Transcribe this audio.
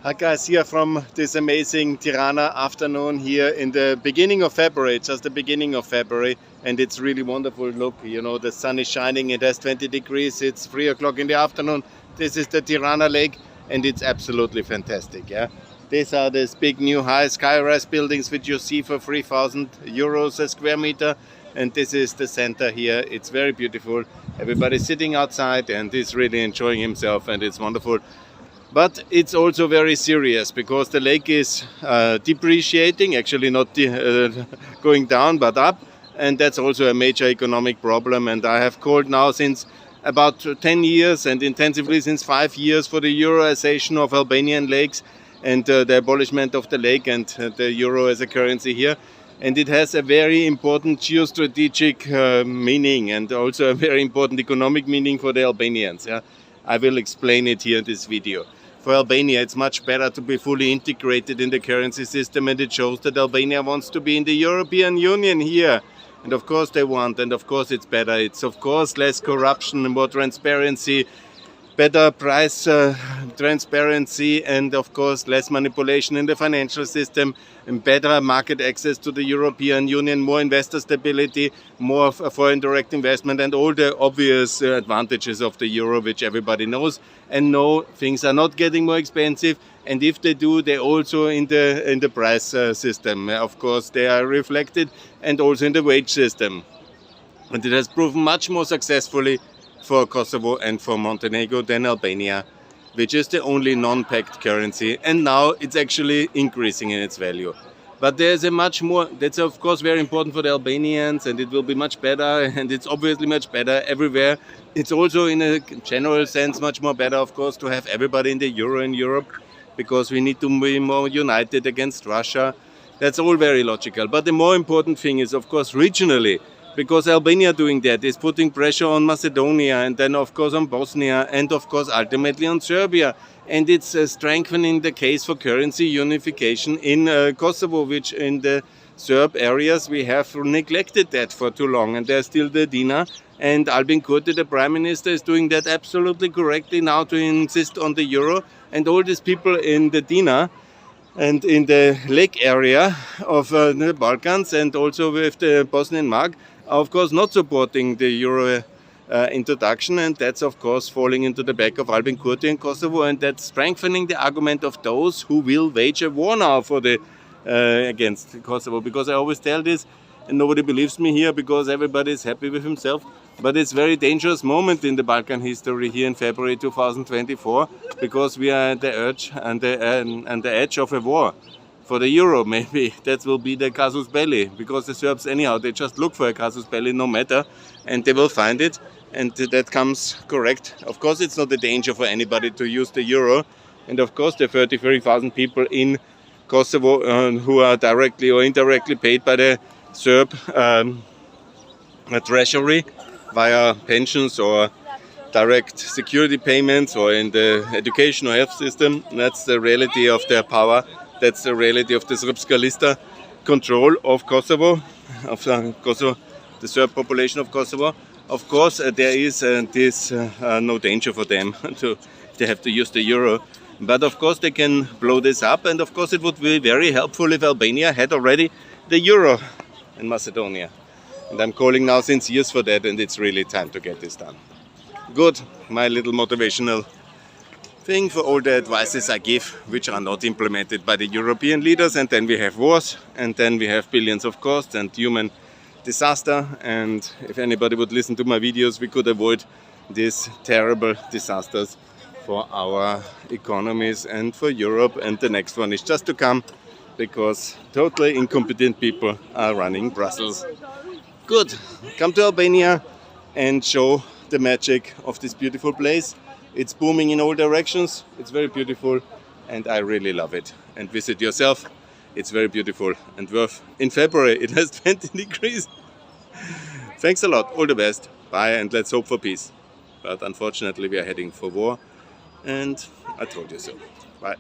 Hi guys, here from this amazing Tirana afternoon here in the beginning of February, just the beginning of February, and it's really wonderful. Look, you know, the sun is shining, it has 20 degrees, it's 3 o'clock in the afternoon. This is the Tirana lake and it's absolutely fantastic. Yeah, these are these big new high sky-rise buildings which you see for 3,000 euros a square meter, and this is the center here. It's very beautiful. Everybody's sitting outside and is really enjoying himself, and it's wonderful. But it's also very serious because the lake is depreciating, actually not going down but up, and that's also a major economic problem. And I have called now since about 10 years and intensively since 5 years for the Euroization of Albanian lakes and the abolishment of the lake and the euro as a currency here. And it has a very important geostrategic meaning and also a very important economic meaning for the Albanians. Yeah? I will explain it here in this video. For Albania, it's much better to be fully integrated in the currency system, and it shows that Albania wants to be in the European Union here. And of course they want, and of course it's better. It's of course less corruption, more transparency, better price transparency, and of course less manipulation in the financial system, and better market access to the European Union, more investor stability, more foreign direct investment, and all the obvious advantages of the euro, which everybody knows. And no, things are not getting more expensive, and if they do, they also in the price system. Of course, they are reflected, and also in the wage system. And it has proven much more successfully for Kosovo and for Montenegro than Albania, which is the only non-pegged currency, and now it's actually increasing in its value. But there's a much more, that's of course very important for the Albanians, and it will be much better, and it's obviously much better everywhere. It's also in a general sense much more better, of course, to have everybody in the euro in Europe, because we need to be more united against Russia. That's all very logical. But the more important thing is, of course, regionally, because Albania doing that is putting pressure on Macedonia, and then of course on Bosnia, and of course ultimately on Serbia. And it's strengthening the case for currency unification in Kosovo, which in the Serb areas we have neglected that for too long. And there's still the Dina, and Albin Kurti, the Prime Minister, is doing that absolutely correctly now to insist on the euro. And all these people in the Dina and in the lake area of the Balkans, and also with the Bosnian mark, are of course not supporting the euro introduction, and that's of course falling into the back of Albin Kurti in Kosovo, and that's strengthening the argument of those who will wage a war now for the against Kosovo. Because I always tell this, and nobody believes me here because everybody is happy with himself, but it's a very dangerous moment in the Balkan history here in February 2024, because we are at the urge and the edge of a war. For the euro, maybe that will be the casus belli, because the Serbs anyhow, they just look for a casus belli no matter, and they will find it, and that comes correct. Of course it's not a danger for anybody to use the euro, and of course the 33,000 people in Kosovo who are directly or indirectly paid by the Serb treasury via pensions or direct security payments or in the education or health system. That's the reality of their power. That's the reality of the Srpska Lista control of Kosovo, of Kosovo, the Serb population of Kosovo. Of course, there is no danger for them they have to use the euro. But of course, they can blow this up, and of course, it would be very helpful if Albania had already the euro in Macedonia. And I'm calling now since years for that, and it's really time to get this done. Good, my little motivational thing for all the advices I give, which are not implemented by the European leaders, and then we have wars, and then we have billions of costs and human disaster. And if anybody would listen to my videos, we could avoid these terrible disasters for our economies and for Europe, and the next one is just to come, because totally incompetent people are running Brussels. Good, come to Albania and show the magic of this beautiful place. It's booming in all directions, it's very beautiful, and I really love it. And visit yourself, it's very beautiful and worth. In February it has 20 degrees. Thanks a lot, all the best, bye, and let's hope for peace. But unfortunately we are heading for war, and I told you so. Bye.